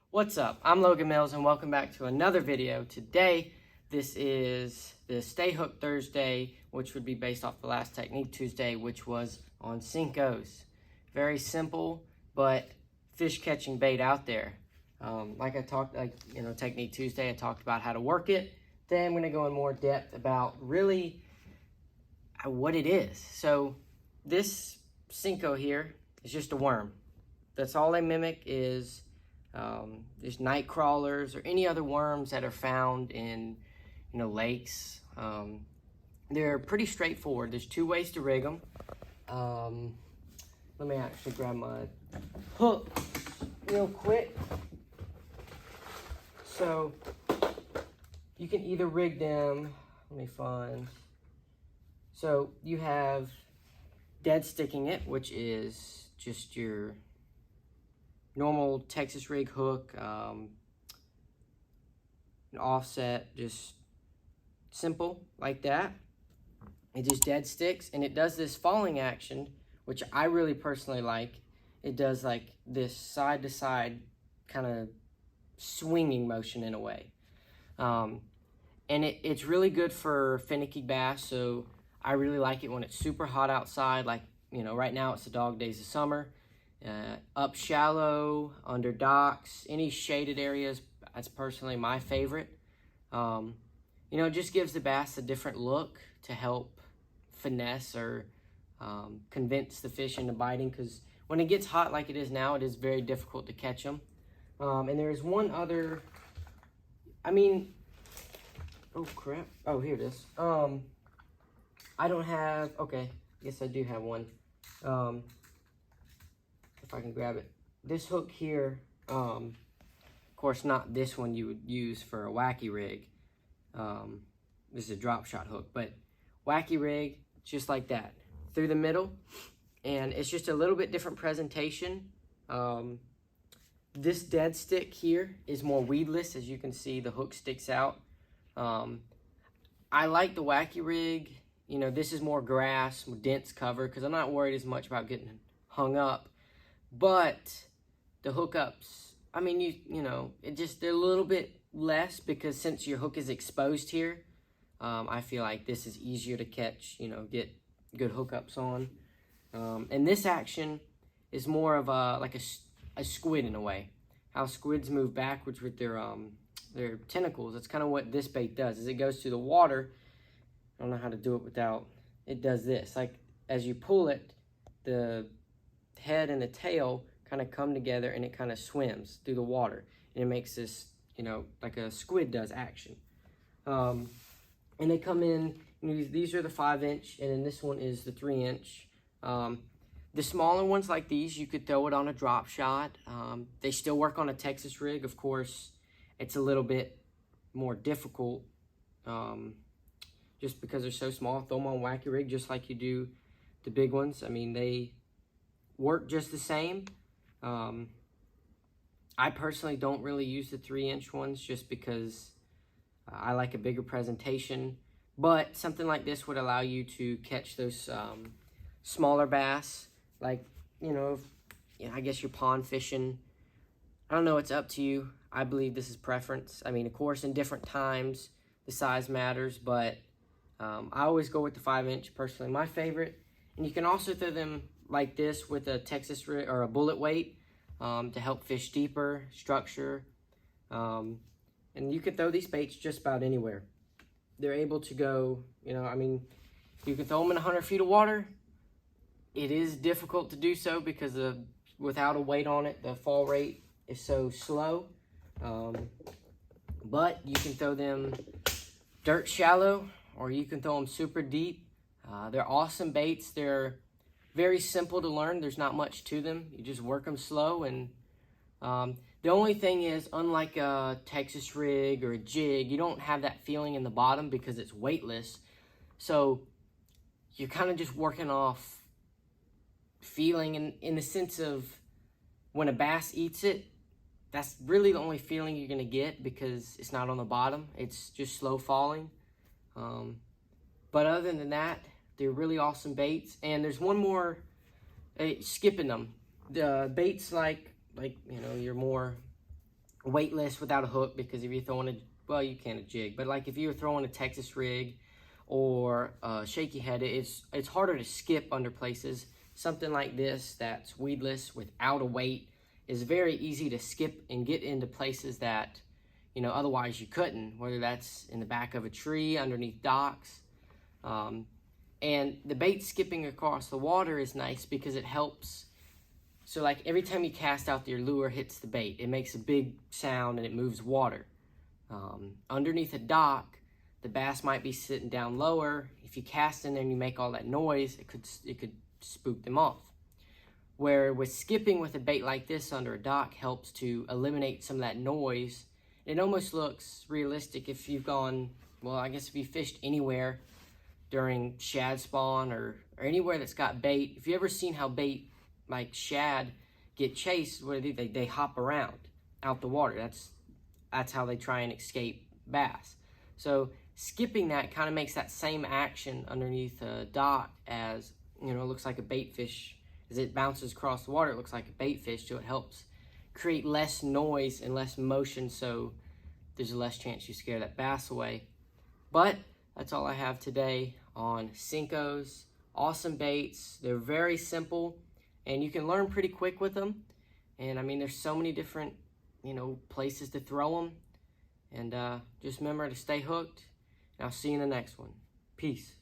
What's up? I'm Logan Mills and welcome back to another video. Today, this is the Stay Hooked Thursday, which would be based off the last Technique Tuesday, which was on Senkos. Very simple, but fish catching bait out there. Technique Tuesday, I talked about how to work it. Then I'm gonna go in more depth about really what it is. So this Senko here is just a worm. That's all they mimic is there's night crawlers or any other worms that are found in lakes. They're pretty straightforward. There's two ways to rig them. Let me actually grab my hook real quick. So you can either rig them, let me find. So you have dead sticking it, which is just your normal Texas rig hook, an offset, just simple like that. It just dead sticks, and it does this falling action, which I really personally like. It does like this side to side kind of swinging motion in a way. And it's really good for finicky bass, so I really like it when it's super hot outside, like, right now it's the dog days of summer. Up shallow, under docks, any shaded areas, that's personally my favorite. It just gives the bass a different look to help finesse or convince the fish into biting, because when it gets hot like it is now, it is very difficult to catch them. And there's one other, oh crap, oh here it is. I don't have, okay, yes I do have one. If I can grab it. This hook here, of course not this one you would use for a wacky rig. This is a drop shot hook, but wacky rig, just like that, through the middle, and it's just a little bit different presentation. This dead stick here is more weedless. As you can see, the hook sticks out. I like the wacky rig. This is more grass, more dense cover, because I'm not worried as much about getting hung up. But the hookups, they're a little bit less, because since your hook is exposed here, I feel like this is easier to catch, get good hookups on. And this action is more of a squid in a way. How squids move backwards with their tentacles. That's kind of what this bait does. As it goes through the water, I don't know how to do it without, it does this. Like, as you pull it, the head and the tail kind of come together, and it kind of swims through the water, and it makes this, like a squid does action. And they come in, these are the 5-inch, and then this one is the 3-inch. The smaller ones like these, you could throw it on a drop shot. They still work on a Texas rig. Of course, it's a little bit more difficult, just because they're so small. Throw them on wacky rig just like you do the big ones. They work just the same. I personally don't really use the 3-inch ones just because I like a bigger presentation, but something like this would allow you to catch those smaller bass, like, I guess you're pond fishing. I don't know, it's up to you. I believe this is preference. Of course, in different times, the size matters, but I always go with the 5-inch, personally my favorite. And you can also throw them like this with a Texas rig or a bullet weight to help fish deeper, structure. And you can throw these baits just about anywhere. They're able to go, you can throw them in 100 feet of water. It is difficult to do so because without a weight on it, the fall rate is so slow. But you can throw them dirt shallow, or you can throw them super deep. They're awesome baits. They're very simple to learn. There's not much to them. You just work them slow. And the only thing is, unlike a Texas rig or a jig, you don't have that feeling in the bottom because it's weightless. So you're kind of just working off feeling in the sense of when a bass eats it, that's really the only feeling you're going to get because it's not on the bottom. It's just slow falling. But other than that, they're really awesome baits. And there's one more, skipping them. The baits like your more weightless without a hook, because if you're throwing well, you can a jig, but like if you're throwing a Texas rig or a shaky head, it's harder to skip under places. Something like this that's weedless without a weight is very easy to skip and get into places that, you know, otherwise you couldn't, whether that's in the back of a tree, underneath docks. And the bait skipping across the water is nice because it helps. So like every time you cast out, your lure hits the bait, it makes a big sound and it moves water. Underneath a dock, the bass might be sitting down lower. If you cast in there and you make all that noise, it could spook them off. Where with skipping with a bait like this under a dock helps to eliminate some of that noise. It almost looks realistic if you've gone, well, I guess if you fished anywhere during shad spawn or anywhere that's got bait. If you ever seen how bait like shad get chased, what do they hop around out the water. That's how they try and escape bass. So skipping that kind of makes that same action underneath a dock as, you know, it looks like a bait fish. As it bounces across the water, it looks like a bait fish, so it helps create less noise and less motion, so there's a less chance you scare that bass away. But that's all I have today on Senkos. Awesome baits. They're very simple, and you can learn pretty quick with them. And I mean, there's so many different, you know, places to throw them. And just remember to stay hooked. And I'll see you in the next one. Peace.